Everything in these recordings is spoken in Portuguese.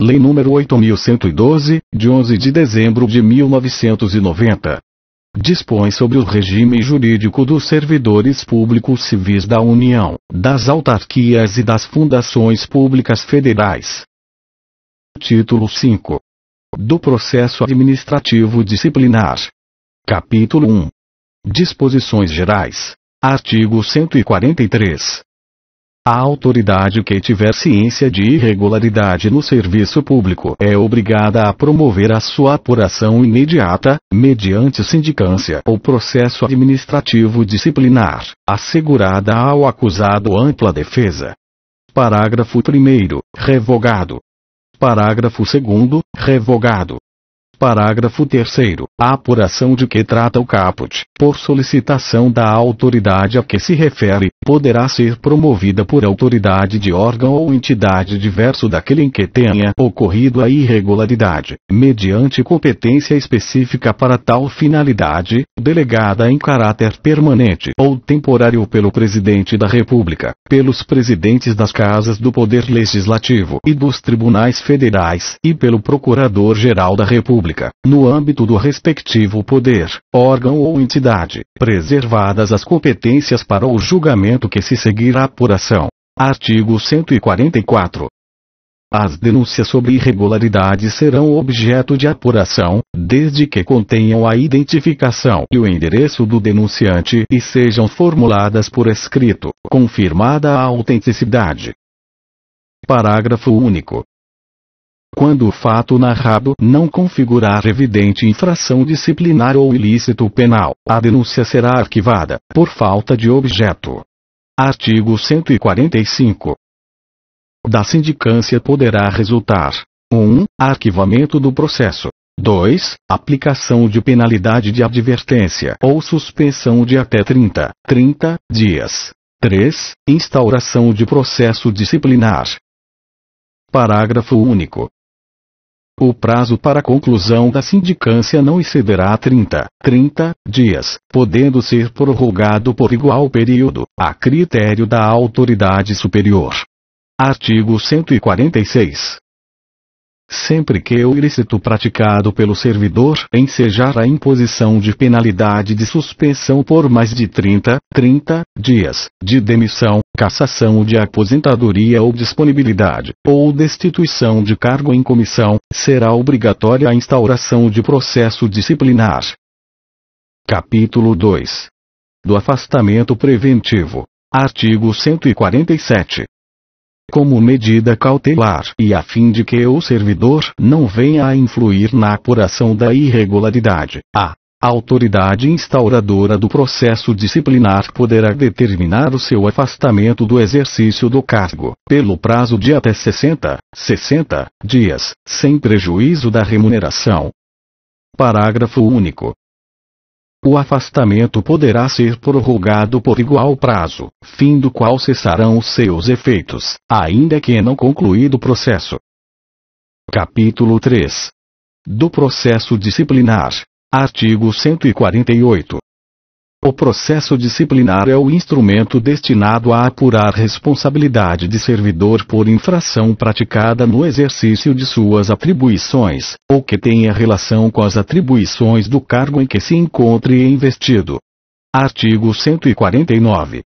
Lei nº 8.112, de 11 de dezembro de 1990. Dispõe sobre o regime jurídico dos servidores públicos civis da União, das autarquias e das fundações públicas federais. Título 5. Do Processo Administrativo Disciplinar. Capítulo 1. Disposições Gerais. Artigo 143. A autoridade que tiver ciência de irregularidade no serviço público é obrigada a promover a sua apuração imediata, mediante sindicância ou processo administrativo disciplinar, assegurada ao acusado ampla defesa. Parágrafo 1º, revogado. Parágrafo 2º, revogado. Parágrafo 3º. A apuração de que trata o caput, por solicitação da autoridade a que se refere, poderá ser promovida por autoridade de órgão ou entidade diverso daquele em que tenha ocorrido a irregularidade, mediante competência específica para tal finalidade, delegada em caráter permanente ou temporário pelo Presidente da República, pelos presidentes das Casas do Poder Legislativo e dos Tribunais Federais e pelo Procurador-Geral da República, no âmbito do respectivo poder, órgão ou entidade, preservadas as competências para o julgamento que se seguir à apuração. Artigo 144. As denúncias sobre irregularidades serão objeto de apuração, desde que contenham a identificação e o endereço do denunciante e sejam formuladas por escrito, confirmada a autenticidade. Parágrafo único. Quando o fato narrado não configurar evidente infração disciplinar ou ilícito penal, a denúncia será arquivada, por falta de objeto. Artigo 145. Da sindicância poderá resultar: 1. Arquivamento do processo. 2. Aplicação de penalidade de advertência ou suspensão de até 30 dias. 3. Instauração de processo disciplinar. Parágrafo único. O prazo para conclusão da sindicância não excederá 30 dias, podendo ser prorrogado por igual período, a critério da autoridade superior. Artigo 146. Sempre que o ilícito praticado pelo servidor ensejar a imposição de penalidade de suspensão por mais de 30 dias, de demissão, cassação de aposentadoria ou disponibilidade, ou destituição de cargo em comissão, será obrigatória a instauração de processo disciplinar. Capítulo 2. Do afastamento preventivo. Artigo 147. Como medida cautelar e a fim de que o servidor não venha a influir na apuração da irregularidade, a autoridade instauradora do processo disciplinar poderá determinar o seu afastamento do exercício do cargo, pelo prazo de até 60 dias, sem prejuízo da remuneração. Parágrafo único. O afastamento poderá ser prorrogado por igual prazo, fim do qual cessarão os seus efeitos, ainda que não concluído o processo. Capítulo 3. Do processo disciplinar. Artigo 148. O processo disciplinar é o instrumento destinado a apurar responsabilidade de servidor por infração praticada no exercício de suas atribuições, ou que tenha relação com as atribuições do cargo em que se encontre investido. Artigo 149.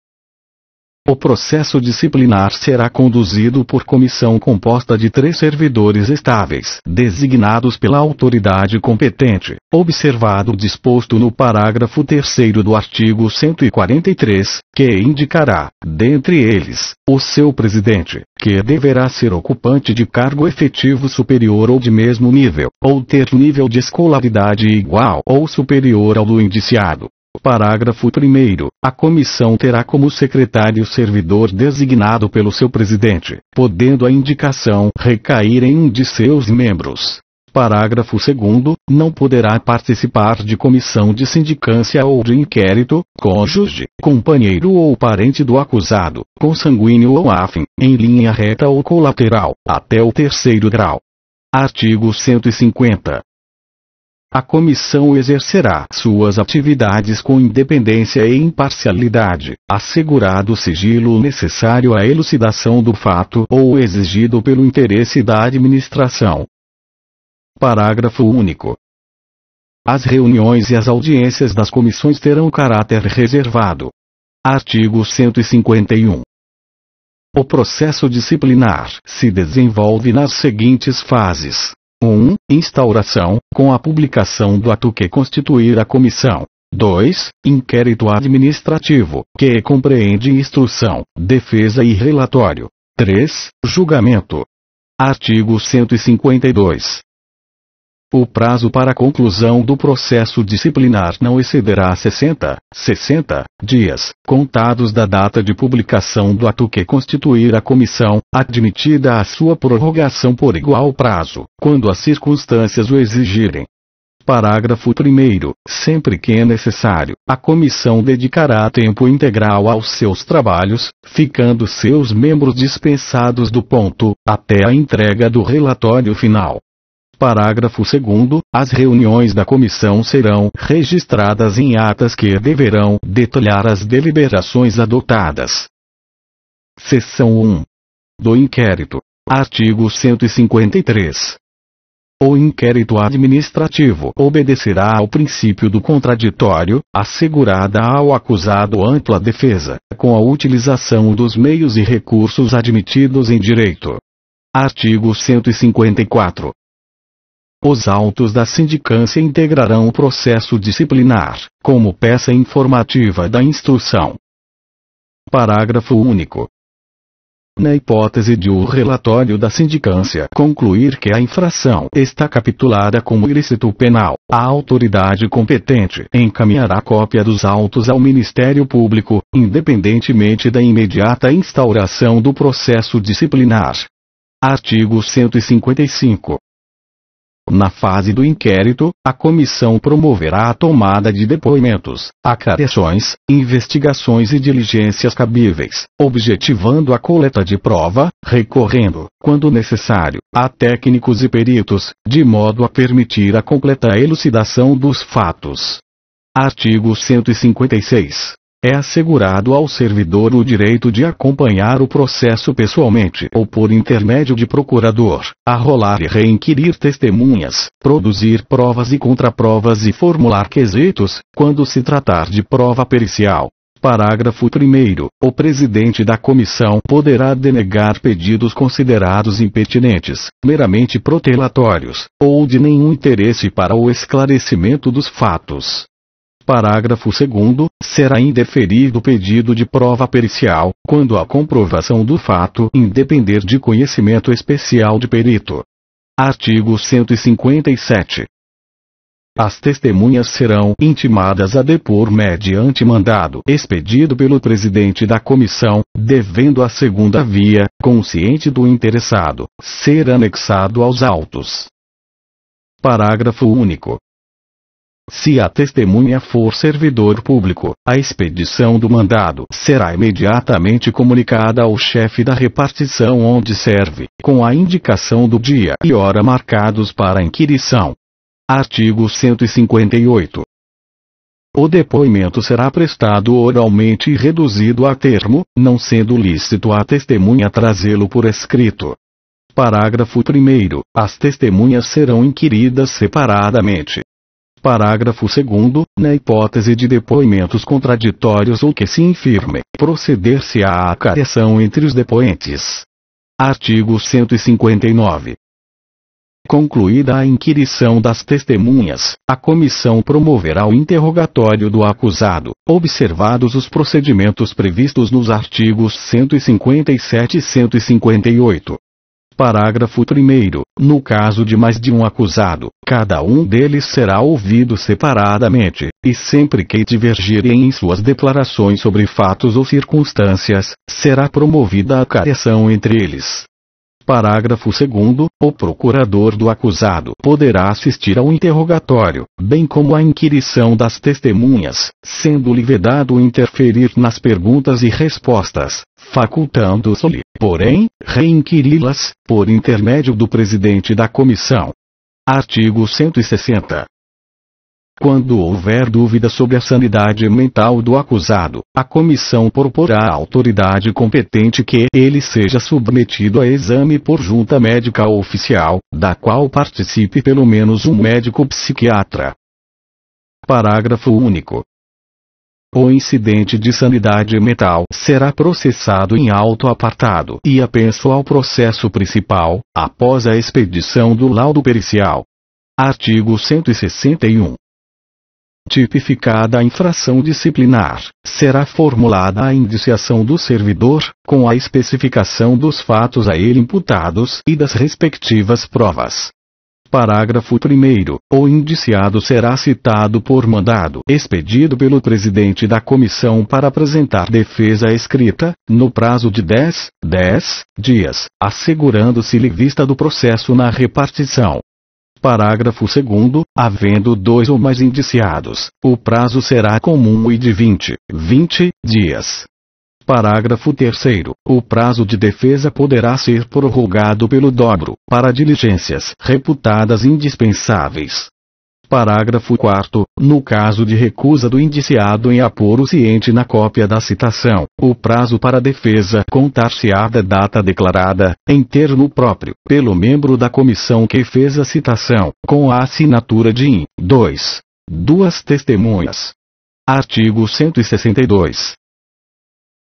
O processo disciplinar será conduzido por comissão composta de 3 servidores estáveis, designados pela autoridade competente, observado o disposto no parágrafo 3º do artigo 143, que indicará, dentre eles, o seu presidente, que deverá ser ocupante de cargo efetivo superior ou de mesmo nível, ou ter nível de escolaridade igual ou superior ao do indiciado. Parágrafo 1º. A comissão terá como secretário servidor designado pelo seu presidente, podendo a indicação recair em um de seus membros. Parágrafo 2º. Não poderá participar de comissão de sindicância ou de inquérito, cônjuge, companheiro ou parente do acusado, consanguíneo ou afim, em linha reta ou colateral, até o 3º grau. Artigo 150. A comissão exercerá suas atividades com independência e imparcialidade, assegurado o sigilo necessário à elucidação do fato ou exigido pelo interesse da administração. Parágrafo único. As reuniões e as audiências das comissões terão caráter reservado. Artigo 151. O processo disciplinar se desenvolve nas seguintes fases. 1. Instauração, com a publicação do ato que constituir a comissão. 2. Inquérito administrativo, que compreende instrução, defesa e relatório. 3. Julgamento. Artigo 152. O prazo para a conclusão do processo disciplinar não excederá 60 dias, contados da data de publicação do ato que constituir a comissão, admitida a sua prorrogação por igual prazo, quando as circunstâncias o exigirem. Parágrafo 1º. Sempre que é necessário, a comissão dedicará tempo integral aos seus trabalhos, ficando seus membros dispensados do ponto, até a entrega do relatório final. Parágrafo 2º. As reuniões da comissão serão registradas em atas que deverão detalhar as deliberações adotadas. Seção 1. Do inquérito. Artigo 153. O inquérito administrativo obedecerá ao princípio do contraditório, assegurada ao acusado ampla defesa, com a utilização dos meios e recursos admitidos em direito. Artigo 154. Os autos da sindicância integrarão o processo disciplinar, como peça informativa da instrução. Parágrafo único. Na hipótese de o relatório da sindicância concluir que a infração está capitulada como ilícito penal, a autoridade competente encaminhará cópia dos autos ao Ministério Público, independentemente da imediata instauração do processo disciplinar. Artigo 155. Na fase do inquérito, a comissão promoverá a tomada de depoimentos, aclarações, investigações e diligências cabíveis, objetivando a coleta de prova, recorrendo, quando necessário, a técnicos e peritos, de modo a permitir a completa elucidação dos fatos. Artigo 156. É assegurado ao servidor o direito de acompanhar o processo pessoalmente ou por intermédio de procurador, arrolar e reinquirir testemunhas, produzir provas e contraprovas e formular quesitos, quando se tratar de prova pericial. Parágrafo 1º. O presidente da comissão poderá denegar pedidos considerados impertinentes, meramente protelatórios, ou de nenhum interesse para o esclarecimento dos fatos. Parágrafo 2º. Será indeferido o pedido de prova pericial, quando a comprovação do fato independer de conhecimento especial de perito. Artigo 157. As testemunhas serão intimadas a depor mediante mandado expedido pelo presidente da comissão, devendo a segunda via, consciente do interessado, ser anexado aos autos. Parágrafo único. Se a testemunha for servidor público, a expedição do mandado será imediatamente comunicada ao chefe da repartição onde serve, com a indicação do dia e hora marcados para a inquirição. Artigo 158. O depoimento será prestado oralmente e reduzido a termo, não sendo lícito à testemunha trazê-lo por escrito. Parágrafo 1º. As testemunhas serão inquiridas separadamente. Parágrafo 2º. Na hipótese de depoimentos contraditórios ou que se infirme, proceder-se-á à acariação entre os depoentes. Artigo 159. Concluída a inquirição das testemunhas, a comissão promoverá o interrogatório do acusado, observados os procedimentos previstos nos artigos 157 e 158. Parágrafo 1º. No caso de mais de um acusado, cada um deles será ouvido separadamente, e sempre que divergirem em suas declarações sobre fatos ou circunstâncias, será promovida a acariação entre eles. Parágrafo 2º. O procurador do acusado poderá assistir ao interrogatório, bem como à inquirição das testemunhas, sendo-lhe vedado interferir nas perguntas e respostas, facultando-se-lhe, porém, reinquiri-las, por intermédio do presidente da comissão. Artigo 160. Quando houver dúvida sobre a sanidade mental do acusado, a comissão proporá à autoridade competente que ele seja submetido a exame por junta médica oficial, da qual participe pelo menos um médico psiquiatra. Parágrafo único. O incidente de sanidade mental será processado em auto apartado e apenso ao processo principal, após a expedição do laudo pericial. Artigo 161. Tipificada a infração disciplinar, será formulada a indiciação do servidor, com a especificação dos fatos a ele imputados e das respectivas provas. Parágrafo 1º. O indiciado será citado por mandado expedido pelo presidente da comissão para apresentar defesa escrita, no prazo de 10 dias, assegurando-se-lhe vista do processo na repartição. Parágrafo 2º. Havendo 2 ou mais indiciados, o prazo será comum e de 20 dias. Parágrafo 3º. O prazo de defesa poderá ser prorrogado pelo dobro, para diligências reputadas indispensáveis. Parágrafo 4º. No caso de recusa do indiciado em apor o ciente na cópia da citação, o prazo para defesa contar-se-á da data declarada, em termo próprio, pelo membro da comissão que fez a citação, com a assinatura de duas testemunhas. Artigo 162.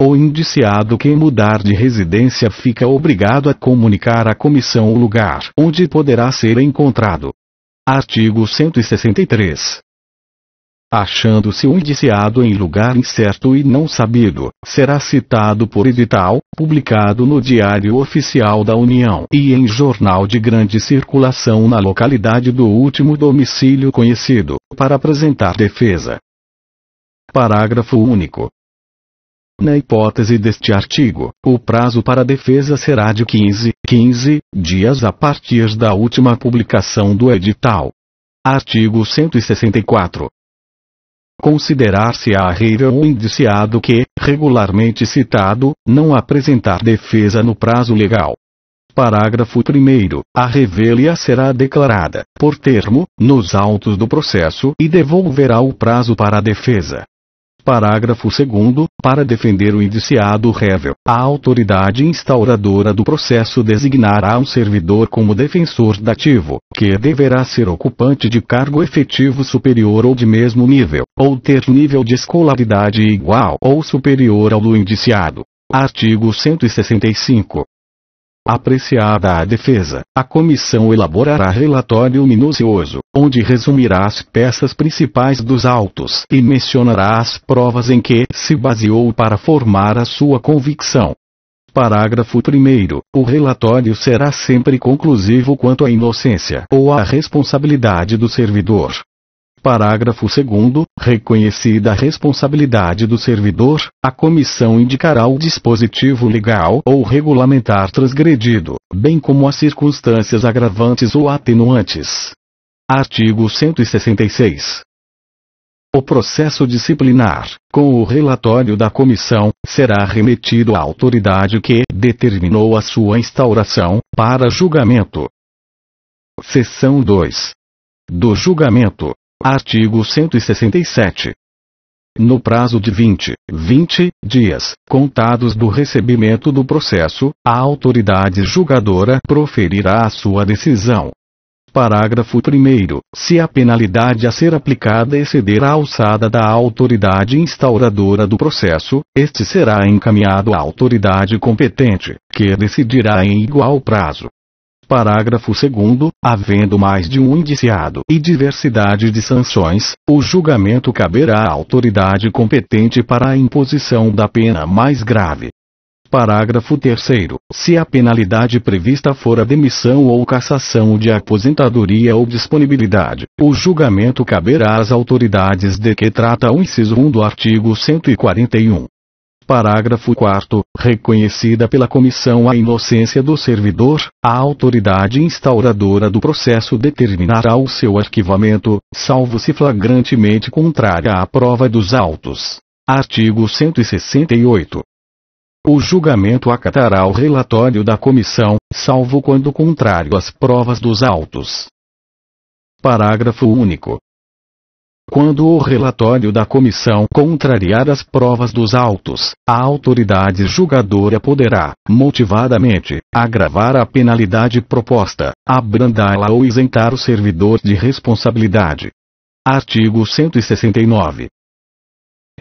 O indiciado que mudar de residência fica obrigado a comunicar à comissão o lugar onde poderá ser encontrado. Artigo 163. Achando-se o indiciado em lugar incerto e não sabido, será citado por edital, publicado no Diário Oficial da União e em jornal de grande circulação na localidade do último domicílio conhecido, para apresentar defesa. Parágrafo único. Na hipótese deste artigo, o prazo para a defesa será de 15 dias a partir da última publicação do edital. Artigo 164. Considerar-se-á réu o indiciado que, regularmente citado, não apresentar defesa no prazo legal. Parágrafo 1º. A revelia será declarada, por termo, nos autos do processo e devolverá o prazo para a defesa. Parágrafo 2º. Para defender o indiciado rével, a autoridade instauradora do processo designará um servidor como defensor dativo, que deverá ser ocupante de cargo efetivo superior ou de mesmo nível, ou ter nível de escolaridade igual ou superior ao do indiciado. Artigo 165. Apreciada a defesa, a comissão elaborará relatório minucioso, onde resumirá as peças principais dos autos e mencionará as provas em que se baseou para formar a sua convicção. Parágrafo 1º. O relatório será sempre conclusivo quanto à inocência ou à responsabilidade do servidor. Parágrafo 2º. Reconhecida a responsabilidade do servidor, a comissão indicará o dispositivo legal ou regulamentar transgredido, bem como as circunstâncias agravantes ou atenuantes. Artigo 166. O processo disciplinar, com o relatório da comissão, será remetido à autoridade que determinou a sua instauração, para julgamento. Seção 2. Do julgamento. Artigo 167. No prazo de 20 dias, contados do recebimento do processo, a autoridade julgadora proferirá a sua decisão. Parágrafo 1º. Se a penalidade a ser aplicada exceder a alçada da autoridade instauradora do processo, este será encaminhado à autoridade competente, que decidirá em igual prazo. Parágrafo 2º. Havendo mais de um indiciado e diversidade de sanções, o julgamento caberá à autoridade competente para a imposição da pena mais grave. Parágrafo 3º. Se a penalidade prevista for a demissão ou cassação de aposentadoria ou disponibilidade, o julgamento caberá às autoridades de que trata o inciso 1 do artigo 141. Parágrafo 4º. Reconhecida pela comissão a inocência do servidor, a autoridade instauradora do processo determinará o seu arquivamento, salvo se flagrantemente contrária à prova dos autos. Artigo 168. O julgamento acatará o relatório da comissão, salvo quando contrário às provas dos autos. Parágrafo único. Quando o relatório da comissão contrariar as provas dos autos, a autoridade julgadora poderá, motivadamente, agravar a penalidade proposta, abrandá-la ou isentar o servidor de responsabilidade. Artigo 169.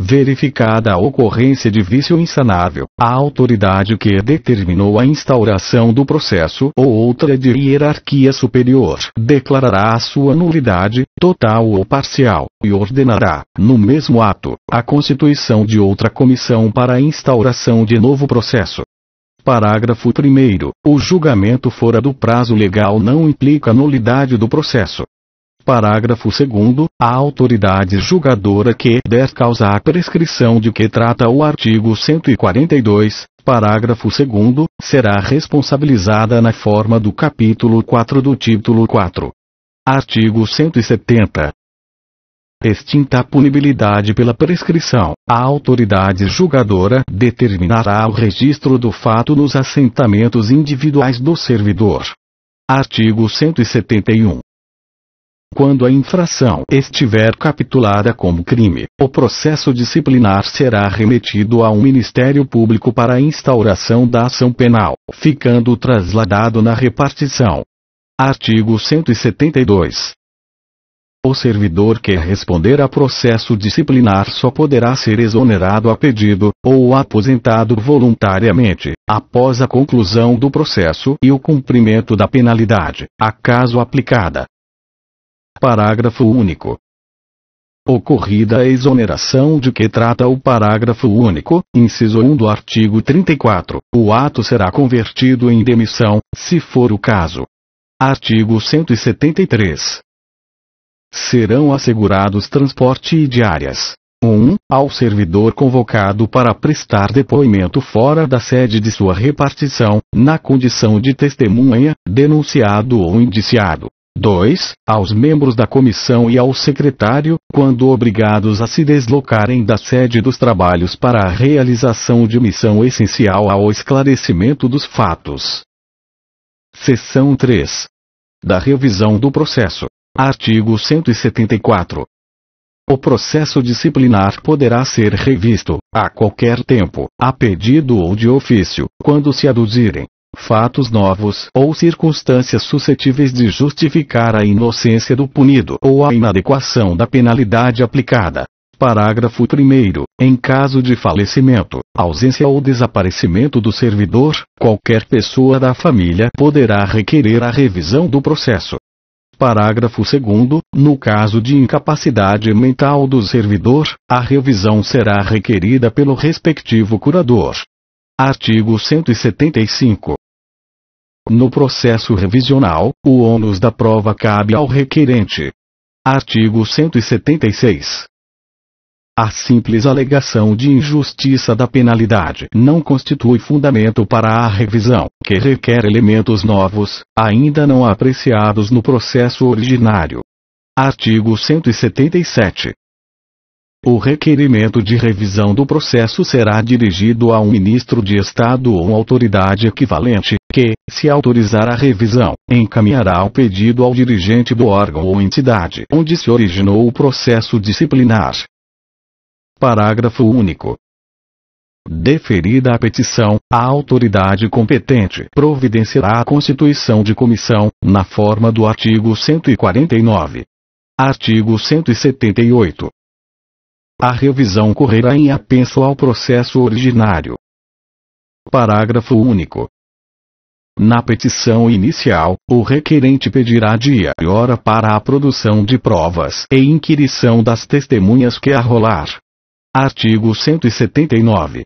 Verificada a ocorrência de vício insanável, a autoridade que determinou a instauração do processo ou outra de hierarquia superior declarará a sua nulidade, total ou parcial, e ordenará, no mesmo ato, a constituição de outra comissão para a instauração de novo processo. Parágrafo 1º. O julgamento fora do prazo legal não implica nulidade do processo. Parágrafo 2º. A autoridade julgadora que der causa à prescrição de que trata o artigo 142, parágrafo 2º, será responsabilizada na forma do capítulo 4 do título 4. Artigo 170. Extinta a punibilidade pela prescrição, a autoridade julgadora determinará o registro do fato nos assentamentos individuais do servidor. Artigo 171. Quando a infração estiver capitulada como crime, o processo disciplinar será remetido ao Ministério Público para a instauração da ação penal, ficando trasladado na repartição. Artigo 172. O servidor que responder a processo disciplinar só poderá ser exonerado a pedido, ou aposentado voluntariamente, após a conclusão do processo e o cumprimento da penalidade, acaso aplicada. Parágrafo único. Ocorrida a exoneração de que trata o parágrafo único, inciso 1 do artigo 34, o ato será convertido em demissão, se for o caso. Artigo 173. Serão assegurados transporte e diárias. 1. Ao servidor convocado para prestar depoimento fora da sede de sua repartição, na condição de testemunha, denunciado ou indiciado. 2. Aos membros da comissão e ao secretário, quando obrigados a se deslocarem da sede dos trabalhos para a realização de missão essencial ao esclarecimento dos fatos. Seção 3. Da revisão do processo. Artigo 174. O processo disciplinar poderá ser revisto, a qualquer tempo, a pedido ou de ofício, quando se aduzirem fatos novos ou circunstâncias suscetíveis de justificar a inocência do punido ou a inadequação da penalidade aplicada. Parágrafo 1º. Em caso de falecimento, ausência ou desaparecimento do servidor, qualquer pessoa da família poderá requerer a revisão do processo. Parágrafo 2º. No caso de incapacidade mental do servidor, a revisão será requerida pelo respectivo curador. Artigo 175. No processo revisional, o ônus da prova cabe ao requerente. Artigo 176. A simples alegação de injustiça da penalidade não constitui fundamento para a revisão, que requer elementos novos, ainda não apreciados no processo originário. Artigo 177. O requerimento de revisão do processo será dirigido a um ministro de Estado ou autoridade equivalente, que, se autorizar a revisão, encaminhará o pedido ao dirigente do órgão ou entidade onde se originou o processo disciplinar. Parágrafo único. Deferida a petição, a autoridade competente providenciará a constituição de comissão, na forma do artigo 149. Artigo 178. A revisão correrá em apenso ao processo originário. Parágrafo único. Na petição inicial, o requerente pedirá dia e hora para a produção de provas e inquirição das testemunhas que arrolar. Artigo 179.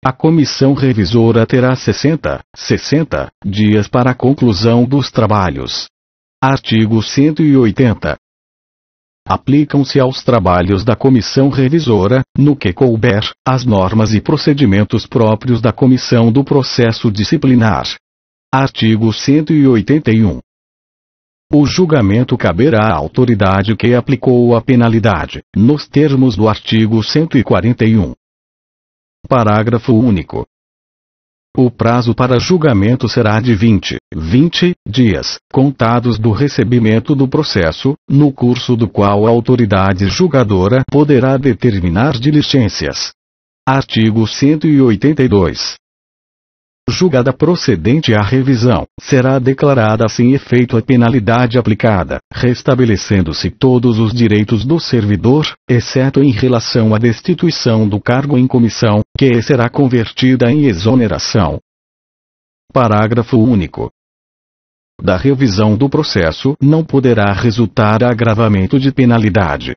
A comissão revisora terá 60 dias para a conclusão dos trabalhos. Artigo 180. Aplicam-se aos trabalhos da comissão revisora, no que couber, as normas e procedimentos próprios da comissão do processo disciplinar. Artigo 181. O julgamento caberá à autoridade que aplicou a penalidade, nos termos do artigo 141. Parágrafo único. O prazo para julgamento será de 20 dias, contados do recebimento do processo, no curso do qual a autoridade julgadora poderá determinar diligências. Artigo 182. Julgada procedente a revisão, será declarada sem efeito a penalidade aplicada, restabelecendo-se todos os direitos do servidor, exceto em relação à destituição do cargo em comissão, que será convertida em exoneração. Parágrafo único. Da revisão do processo não poderá resultar agravamento de penalidade,